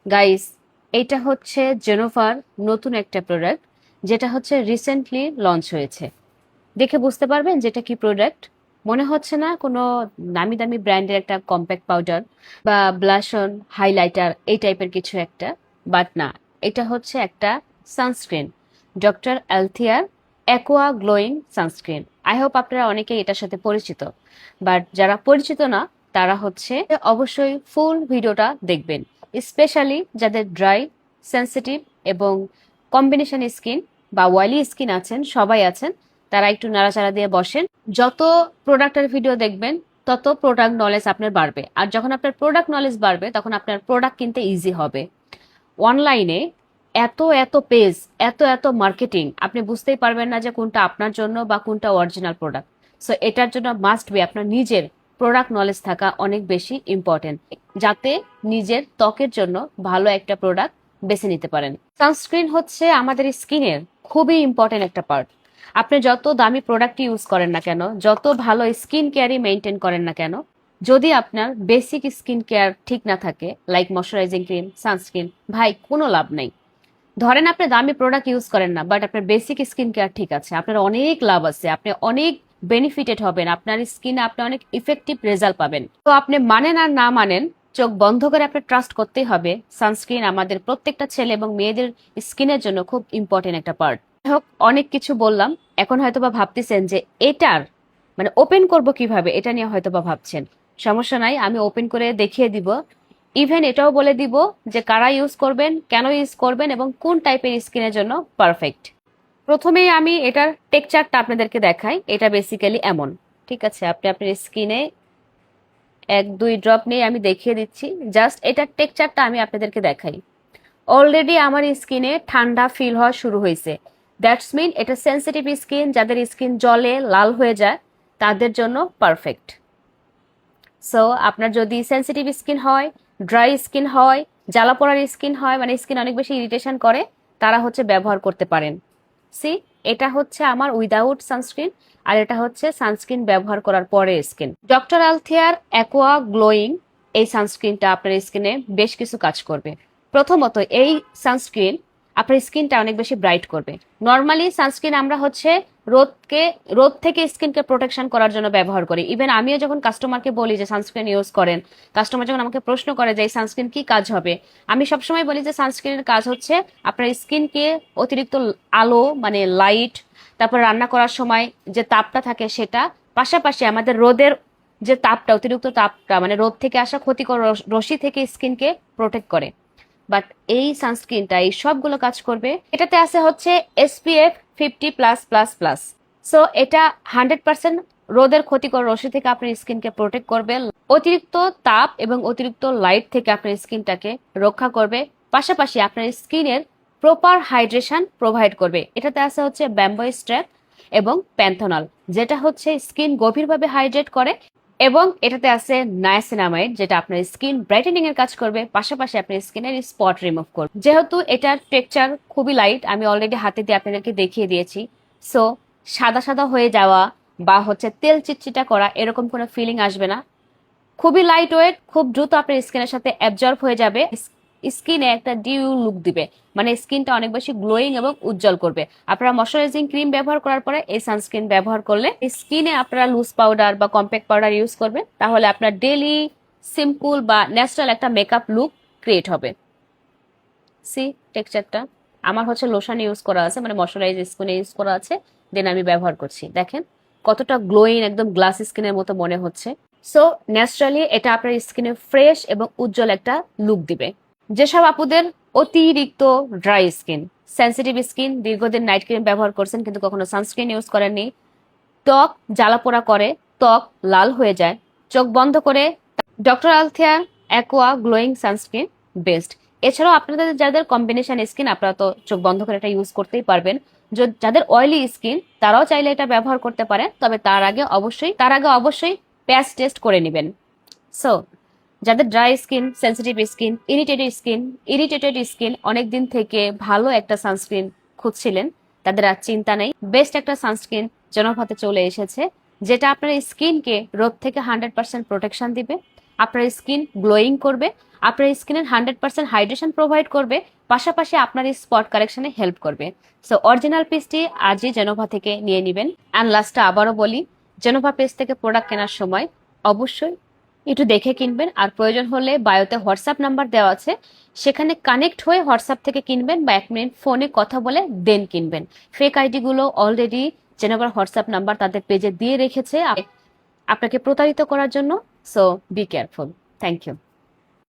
Guys, এটা হচ্ছে জেনোভার নতুন একটা প্রোডাক্ট, যেটা হচ্ছে রিসেন্টলি লঞ্চ হয়েছে। দেখে বুঝতে পারবেন যেটা কি প্রোডাক্ট। মনে হচ্ছে না কোনো নামি দামি ব্র্যান্ডের একটা কম্প্যাক্ট পাউডার বা ব্লাশন, হাইলাইটার এই টাইপের কিছু একটা, বাট না, এটা হচ্ছে একটা সানস্ক্রিন। ডক্টর অ্যালথিয়ার aqua glowing sunscreen. I hope আপনারা অনেকেই এটার সাথে পরিচিত, বাট যারা পরিচিত না তারা হচ্ছে অবশ্যই ফুল ভিডিওটা দেখবেন, স্পেশালি যাদের ড্রাই, সেনসিটিভ এবং কম্বিনেশন স্কিন বা অয়েলি স্কিন আছেন, সবাই আছেন, তারা একটু নাড়াচাড়া দিয়ে বসেন। যত প্রোডাক্টের ভিডিও দেখবেন তত প্রোডাক্ট নলেজ আপনার বাড়বে, আর যখন আপনার প্রোডাক্ট নলেজ বাড়বে তখন আপনার প্রোডাক্ট কিনতে ইজি হবে। অনলাইনে এত এত পেজ, এত এত মার্কেটিং, আপনি বুঝতেই পারবেন না যে কোনটা আপনার জন্য বা কোনটা অরিজিনাল প্রোডাক্ট। সো এটার জন্য মাস্ট বি আপনার নিজের প্রোডাক্ট নলেজ থাকা অনেক বেশি ইম্পর্টেন্ট, যাতে নিজের ত্বকের জন্য ভালো একটা প্রোডাক্ট বেছে নিতে পারেন। সানস্ক্রিন হচ্ছে আমাদের স্কিনের খুবই ইম্পর্টেন্ট একটা পার্ট। আপনি যত দামি প্রোডাক্ট ইউজ করেন না কেন, যত ভালো স্কিন কেয়ারই মেনটেন করেন না কেন, যদি আপনার বেসিক স্কিন কেয়ার ঠিক না থাকে, লাইক ময়শ্চারাইজিং ক্রিম, সানস্ক্রিন, ভাই কোনো লাভ নাই। ধরেন আপনি দামি প্রোডাক্ট ইউজ করেন না, বাট আপনার বেসিক স্কিন কেয়ার ঠিক আছে, আপনার অনেক লাভ আছে, আপনি অনেক বেনিফিটেড হবেন, আপনার স্কিনে আপনি অনেক ইফেক্টিভ রেজাল্ট পাবেন। তো আপনি মানেন আর না মানেন, চোখ বন্ধ করে আপনি ট্রাস্ট করতেই হবে, সানস্ক্রিন আমাদের প্রত্যেকটা ছেলে এবং মেয়েদের স্কিনের জন্য খুব ইম্পর্টেন্ট একটা পার্ট। হোক, অনেক কিছু বললাম, এখন হয়তোবা ভাবতেছেন যে এটার মানে ওপেন করব কিভাবে, এটা নিয়ে হয়তোবা ভাবছেন। সমস্যা নাই, আমি ওপেন করে দেখিয়ে দিব। ইভেন এটাও বলে দিব যে কারা ইউজ করবেন, কেন ইউজ করবেন এবং কোন টাইপের স্কিনের জন্য পারফেক্ট। প্রথমেই আমি এটার টেক্সচারটা আপনাদেরকে দেখাই। এটা বেসিক্যালি এমন, ঠিক আছে? আপনি আপনার স্কিনে 1-2 ড্রপ নিয়ে আমি দেখিয়ে দিচ্ছি, জাস্ট এটার টেক্সচারটা আমি আপনাদেরকে দেখাই। অলরেডি আমার স্কিনে ঠান্ডা ফিল হওয়া শুরু হয়েছে, দ্যাটস মিন এটা সেন্সিটিভ স্কিন, যাদের স্কিন জলে লাল হয়ে যায় তাদের জন্য পারফেক্ট। সো আপনার যদি সেন্সিটিভ স্কিন হয়, ড্রাই স্কিন হয়, জ্বালা পোড়ার স্কিন হয়, মানে স্কিন অনেক বেশি ইরিটেশন করে, তারা হচ্ছে ব্যবহার করতে পারেন। সি, এটা হচ্ছে আমার উইদাউট সানস্ক্রিন, আর এটা হচ্ছে সানস্ক্রিন ব্যবহার করার পরে স্কিন। ডক্টর আলথিয়ার অ্যাকোয়া গ্লোয়িং এই সানস্ক্রিনটা আপনার স্কিনে বেশ কিছু কাজ করবে। প্রথমত, এই সানস্ক্রিন আপনার স্কিনটা অনেক বেশি ব্রাইট করবে। নর্মালি সানস্ক্রিন আমরা হচ্ছে রোদ থেকে স্কিনকে প্রোটেকশন করার জন্য ব্যবহার করি। ইভেন আমিও যখন কাস্টমারকে বলি যে সানস্ক্রিন ইউজ করেন, কাস্টমার যখন আমাকে প্রশ্ন করে যে এই সানস্ক্রিন কি কাজ হবে, আমি সবসময় বলি যে সানস্ক্রিনের কাজ হচ্ছে আপনার স্কিনকে অতিরিক্ত আলো মানে লাইট, তারপর রান্না করার সময় যে তাপটা থাকে সেটা, পাশাপাশি আমাদের রোদের যে তাপটা, অতিরিক্ত তাপটা মানে রোদ থেকে আসা ক্ষতিকর রশ্মি থেকে স্কিনকে প্রোটেক্ট করে। বাট এই সানস্ক্রিনটা এই সবগুলো কাজ করবে। এটাতে আছে হচ্ছে SPF 50+++। সো এটা 100% রোদের ক্ষতিকর রশ্মি থেকে আপনার স্কিনকে প্রোটেক্ট করবে, অতিরিক্ত তাপ এবং অতিরিক্ত লাইট থেকে আপনার স্কিনটাকে রক্ষা করবে, পাশাপাশি আপনার স্কিনের প্রপার হাইড্রেশন প্রোভাইড করবে। এটাতে আছে হচ্ছে ব্যাম্বো স্ট্র্যাপ এবং প্যান্থনল, যেটা হচ্ছে স্কিন গভীরভাবে হাইড্রেট করে, এবং এটাতে আছে নায়াসিনামাইড, যেটা আপনার স্কিন ব্রাইটেনিং এর কাজ করবে, পাশাপাশি আপনার স্কিনের স্পট রিমুভ করবে। যেহেতু এটার টেক্সচার খুবই লাইট, আমি অলরেডি হাতে দিয়ে আপনাদেরকে দেখিয়ে দিয়েছি, সো সাদা সাদা হয়ে যাওয়া বা হচ্ছে তেল চিটচিটা করা এরকম কোনো ফিলিং আসবে না। খুবই লাইট ওয়েট, খুব দ্রুত আপনার স্কিনের সাথে অ্যাবজর্ব হয়ে যাবে, স্কিনে একটা ডিউ লুক দিবে, মানে স্কিনটা অনেক বেশি গ্লোয়িং এবং উজ্জ্বল করবে। আপনারা ময়শ্চারাইজিং ক্রিম ব্যবহার করার পরে এই সানস্ক্রিন ব্যবহার করলে স্কিনে আপনারা লুজ পাউডার বা কম্প্যাক্ট পাউডার ইউজ করবেন, তাহলে আপনার ডেইলি সিম্পল বা ন্যাচারাল একটা মেকআপ লুক ক্রিয়েট হবে। সি টেক্সচারটা আমার হচ্ছে লোশন ইউজ করা আছে, মানে ময়শ্চারাইজ স্কিনে ইউজ করা আছে, দেন আমি ব্যবহার করছি। দেখেন কতটা গ্লোয়িং, একদম গ্লাস স্কিনের মতো মনে হচ্ছে। সো ন্যাচারালি এটা আপনার স্কিনে ফ্রেশ এবং উজ্জ্বল একটা লুক দিবে। যেসব আপুদের অতিরিক্ত ড্রাই স্কিন, সেন্সিটিভ স্কিন, দীর্ঘদিন নাইট ক্রিম ব্যবহার করছেন কিন্তু কখনো সানস্ক্রিন ইউজ করেননি, ত্বক জ্বালাপোড়া করে, ত্বক লাল হয়ে যায়, চোখ বন্ধ করে, doctor Althea aqua glowing sunscreen best. এছাড়াও আপনাদের যাদের কম্বিনেশন স্কিন, আপনারা তো চোখ বন্ধ করে এটা ইউজ করতেই পারবেন। যাদের অয়েলি স্কিন তারাও চাইলে এটা ব্যবহার করতে পারেন, তবে তার আগে অবশ্যই প্যাচ টেস্ট করে নেবেন। সো যাদের dry skin, sensitive skin, irritated skin অনেকদিন থেকে ভালো একটা সানস্ক্রিন খুঁজছিলেন, তাদের আর চিন্তা নেই, বেস্ট একটা সানস্ক্রিন জনপথে চলে এসেছে, যেটা আপনার স্কিনকে রোদ থেকে 100% প্রোটেকশন দিবে, আপনার স্কিন গ্লোয়িং করবে, আপনার স্কিনের 100% হাইড্রেশন প্রোভাইড করবে, পাশাপাশি আপনার স্পট কারেকশনে হেল্প করবে। সো অরিজিনাল পেজটি আজই জেনোভা থেকে নিয়ে নেবেন। অ্যান্ড লাস্টে আবারও বলি, জেনোভা পেজ থেকে প্রোডাক্ট কেনার সময় অবশ্যই একটু দেখে কিনবেন, আর প্রয়োজন হলে বায়োতে হোয়াটসঅ্যাপ নাম্বার দেওয়া আছে, সেখানে কানেক্ট হয়ে হোয়াটসঅ্যাপ থেকে কিনবেন বা 1 মিনিট ফোনে কথা বলে দেন কিনবেন। ফেক আইডিগুলো অলরেডি জেনোভার হোয়াটসঅ্যাপ নাম্বার তাদের পেজে দিয়ে রেখেছে আপনাকে প্রতারিত করার জন্য। So be careful. Thank you.